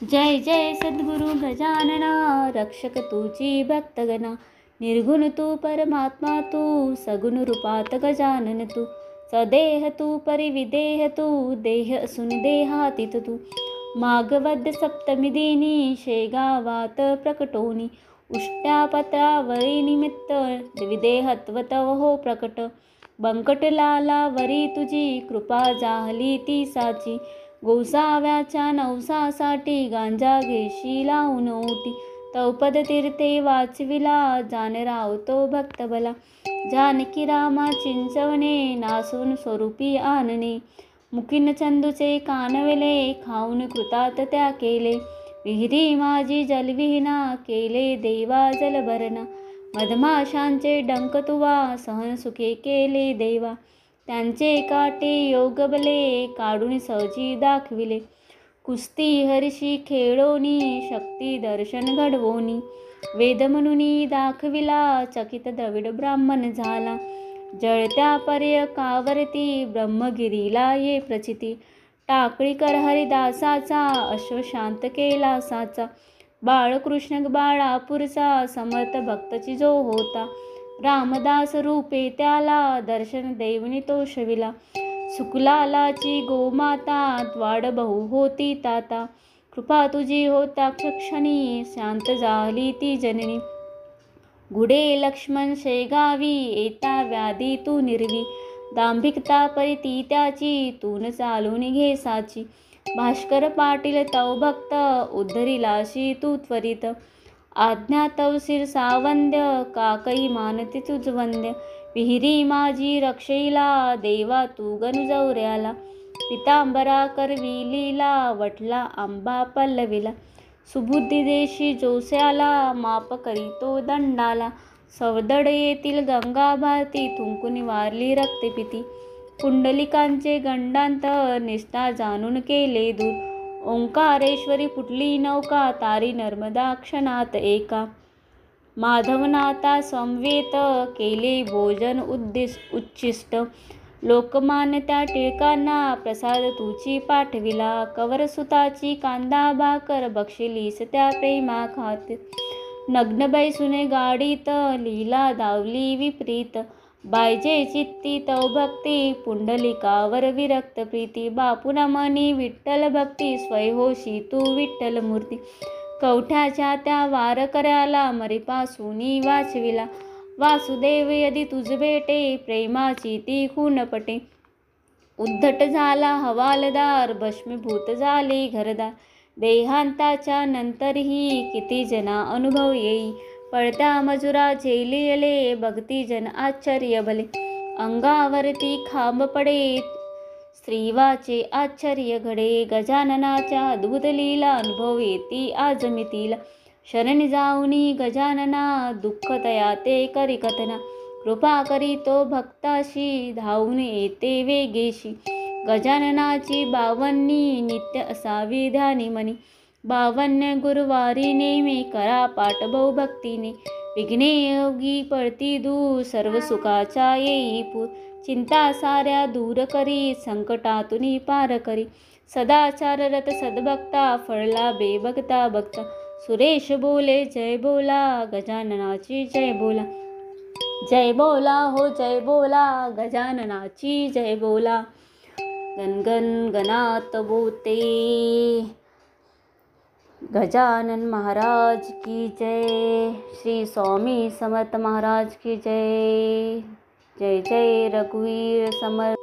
जय जय सद्गुरु गजानना, रक्षक तुझी भक्तगणा। निर्गुण तू परमात्मा तू, सगुण रूपात गजानन तू। सदेह तू परिविदेह तू, देह असून देहातीत तू। माघवद्य सप्तमी दिनी, शेगावात प्रकटोनी। उष्ट्या पत्रावरी निमित्त, विदेहत्व तव हो प्रकट। बंकटलालावरी तुझी, कृपा जाहली ती साची। गोसाव्याच्या नवसासाठी, गांजा घेशी लावून ओटी। तवपद तीर्थे वाचविला, जान रावतो भक्त भला। जानकी रामा चिंचवणे, नासून स्वरूपी आणणे। मुखीन चंदूचे कानविले, खाऊन कृतात त्या केले। विहिरी माझी जलविहीना, केले देवा जलभरणा। मधमाशांचे डंक तुवा, सहन सुखे केले देवा। त्यांचे काटे योग बले, काढून सहजी दाखविले। कुस्ती हर्षी खेळोनी, शक्ती दर्शन घडवोनी। वेद म्हणून दाखविला, चकित द्रविड ब्राह्मण झाला। जळत्या पर्यकावरती, ब्रह्मगिरीला ये प्रचिती। टाकळीकर हरिदासाचा, अश्वशांत केला साचा। बाळकृष्ण बाळापूरचा, समर्थ भक्तची जो होता। रामदास रूपे त्याला, दर्शन देवनी तो शविला। सुकलालाची गोमाता, द्वाड बहु होती ताता। कृपा तुझी होता क्षणी, शांत झाली ती जननी। गुडे लक्ष्मण शेगावी, येता व्याधी तू निर्वी। दांभिकता परिती त्याची, तून चालून घे साची। भास्कर पाटील तव भक्त, उद्धरिलाशी तू त्वरित। आज्ञा तव शिरसावंद्य, काकई मानती तुझ वंद्य। विहिरी माझी रक्षिला, देवा तू गनुजवऱ्याला। पितांबरा करविलीला, वटला आंबा पल्लविला। सुबुद्धी देशी जोस्याला, माप करीतो दंडाला। सवदड येथील गंगा भारती, थुंकून वारली रक्तपिती। पुंडलिकांचे गंडांतर, निष्ठा जाणून केले दूर। ओंकारेश्वरी फुटली नौका, तारी नर्मदा क्षणात एका। माधवनाथा समवेत, केले भोजन उच्छिष्ट। लोकमान्य त्या टिळकांना, प्रसाद तुची पाठविला। कवरसुताची कांदा भाकर, बक्षिलीस त्या प्रेमा खात। नग्न बैसुने गाडीत, लीला दावली विपरीत। बायजे चित्ती तव भक्ती, पुंडलिकावर विरक्त प्रीती। बापुना मनी विठ्ठल भक्ती, स्वयंहोशी तू विठ्ठल मूर्ती। कवठ्याच्या त्या वारकऱ्याला, मरीपासूनी वाचविला। वासुदेव यदी तुझ भेटे, प्रेमाची ती खून पटे। उद्धट झाला हवालदार, भस्मीभूत झाले घरदार। देहांताच्या नंतरही, किती जना अनुभव येई। पळत्या मजुरा झेलिले, भक्ती जन आश्चर्य भले। अंगावरती खांब पडे, श्रीवाचे आश्चर्य घडे। गजाननाच्या अद्भुत लीला, अनुभव येती आज मितीला। शरण जाऊनी गजानना, दुःख तया ते करी कथना। कृपा करीतो भक्ताशी, धावून येते वेगेशी। गजाननाची बावन्नी, नित्य असावी ध्यानी मनी। 52 गुरुवारी नेमी, करा पाठ बहुभक्तीने। विघ्ने योगी पळती दूर, सर्व सुखाच्या येई पूर। चिंता साऱ्या दूर करी, संकटातून पार करी। सदाचार रत सद्भक्ता, फळला बेभक्ता भक्ता। सुरेश बोले जय बोला, गजाननाची जय बोला। जय बोला हो जय बोला, गजाननाची जय बोला। गणगण गणात बोते, गजानन महाराज की जय। श्री स्वामी समर्थ महाराज की जय। जय जय रघुवीर समर्थ।